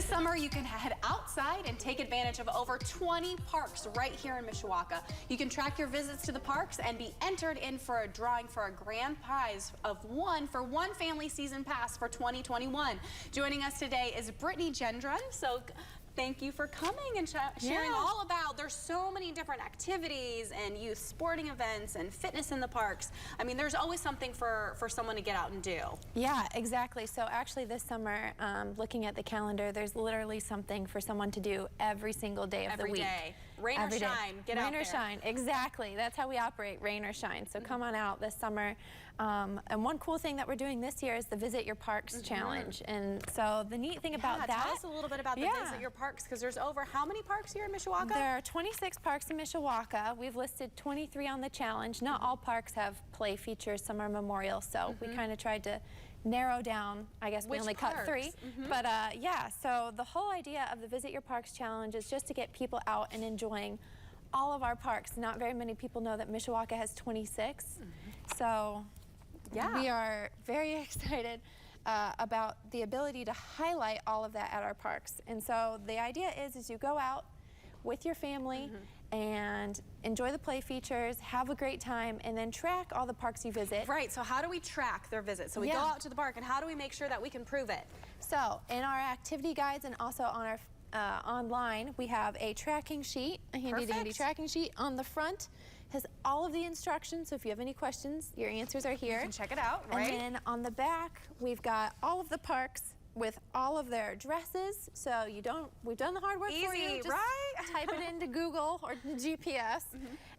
This summer, you can head outside and take advantage of over 20 parks right here in Mishawaka. You can track your visits to the parks and be entered in for a drawing for a grand prize of one family season pass for 2021. Joining us today is Brittany Gendron. So thank you for coming and sharing all about, there's so many different activities and youth sporting events and fitness in the parks. I mean, there's always something for someone to get out and do. Yeah, exactly. So actually this summer, looking at the calendar, there's literally something for someone to do every single day of the week. Every day. Rain or shine, get out there. Rain or shine, exactly. That's how we operate, rain or shine. So come on out this summer. And one cool thing that we're doing this year is the Visit Your Parks Challenge. And so the neat thing about that. Tell us a little bit about the Visit Your Parks, because there's over how many parks here in Mishawaka? There are 26 parks in Mishawaka. We've listed 23 on the challenge. Not all parks have play features, some are memorial. So we kind of tried to narrow down, I guess we only cut 3. But yeah, so the whole idea of the Visit Your Parks Challenge is just to get people out and enjoying all of our parks. Not very many people know that Mishawaka has 26. So we are very excited about the ability to highlight all of that at our parks. And so the idea is you go out with your family and enjoy the play features, have a great time, and then track all the parks you visit. Right, so how do we track their visits? So we go out to the park, and how do we make sure that we can prove it? So in our activity guides and also on our online, we have a tracking sheet, a handy dandy tracking sheet. On the front has all of the instructions, so if you have any questions, your answers are here. You can check it out, right? And then on the back, we've got all of the parks with all of their addresses, so we've done the hard work for you. Just type it into Google or GPS,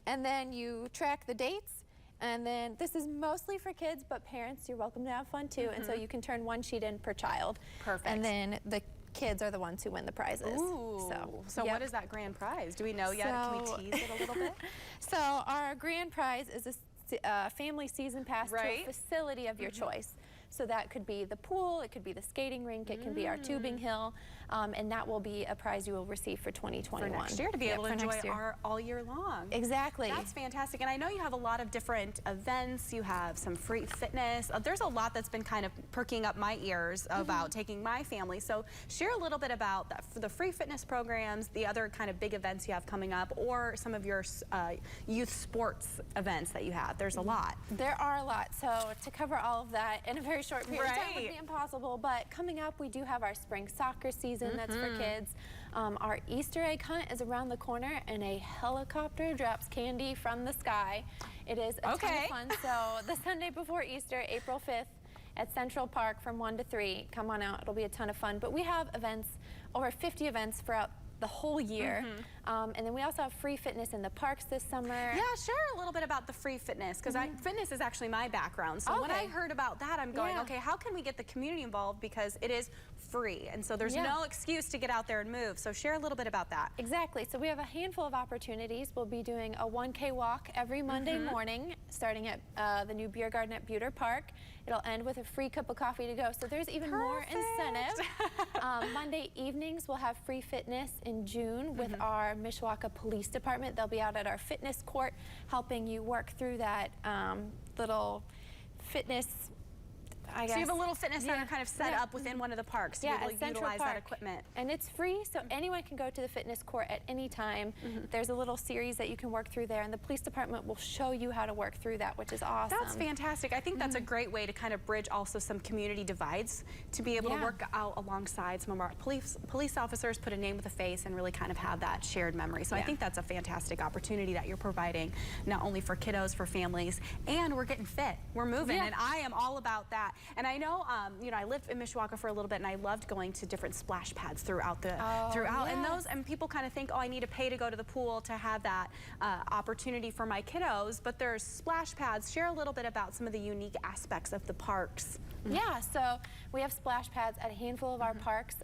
and then you track the dates. And then this is mostly for kids, but parents, you're welcome to have fun too. And so you can turn 1 sheet in per child. Perfect. And then the kids are the ones who win the prizes. Ooh. So what is that grand prize? Do we know yet? Can we tease it a little bit? So our grand prize is a family season pass to a facility of your choice. So that could be the pool, it could be the skating rink, it can be our tubing hill, and that will be a prize you will receive for 2021. For next year, to be able to enjoy all year long. Exactly. That's fantastic. And I know you have a lot of different events. You have some free fitness. There's a lot that's been kind of perking up my ears about taking my family. So share a little bit about that, for the free fitness programs, the other kind of big events you have coming up, or some of your youth sports events that you have. There's a lot. There are a lot. So to cover all of that in a very short period of time would be impossible, but coming up we do have our spring soccer season that's for kids. Our Easter egg hunt is around the corner, and a helicopter drops candy from the sky. It is a ton of fun. So the Sunday before Easter, April 5th, at Central Park from 1 to 3. Come on out, it'll be a ton of fun. But we have events, over 50 events throughout the whole year. And then we also have free fitness in the parks this summer. Yeah, share a little bit about the free fitness, because fitness is actually my background. So when I heard about that, I'm going, okay, how can we get the community involved, because it is free, and so there's no excuse to get out there and move. So share a little bit about that. Exactly. So we have a handful of opportunities. We'll be doing a 1K walk every Monday morning, starting at the new beer garden at Buter Park. It'll end with a free cup of coffee to go. So there's even more incentive. Monday evenings, we'll have free fitness in June with our Mishawaka Police Department. They'll be out at our fitness court helping you work through that little fitness, I guess. So you have a little fitness center kind of set up within one of the parks to be able to utilize that equipment. And it's free, so anyone can go to the fitness court at any time. There's a little series that you can work through there, and the police department will show you how to work through that, which is awesome. That's fantastic. I think that's a great way to kind of bridge also some community divides, to be able to work out alongside some of our police officers, put a name with a face, and really kind of have that shared memory. So I think that's a fantastic opportunity that you're providing, not only for kiddos, for families, and we're getting fit. We're moving, and I am all about that. And I know, you know, I lived in Mishawaka for a little bit, and I loved going to different splash pads throughout the and people kind of think, oh, I need to pay to go to the pool to have that opportunity for my kiddos. But there's splash pads. Share a little bit about some of the unique aspects of the parks. Yeah, so we have splash pads at a handful of our parks.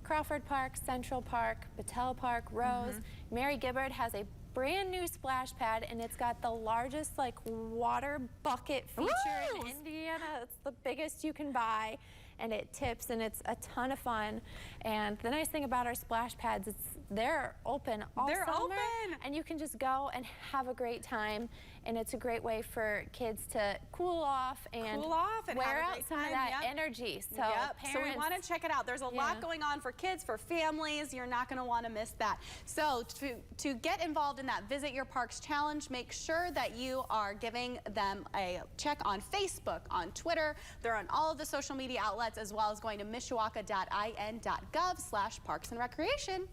Crawford Park, Central Park, Battelle Park, Rose. Mary Gibbard has a brand new splash pad, and it's got the largest water bucket feature in Indiana. It's the biggest you can buy. and it tips, and it's a ton of fun. And the nice thing about our splash pads is they're open all summer, and you can just go and have a great time. And it's a great way for kids to cool off and wear out some of that energy. So parents, so we want to check it out. There's a lot going on for kids, for families. You're not going to want to miss that. So to get involved in that Visit Your Parks Challenge, make sure that you are giving them a check on Facebook, on Twitter. They're on all of the social media outlets, as well as going to mishawaka.in.gov/parks and recreation.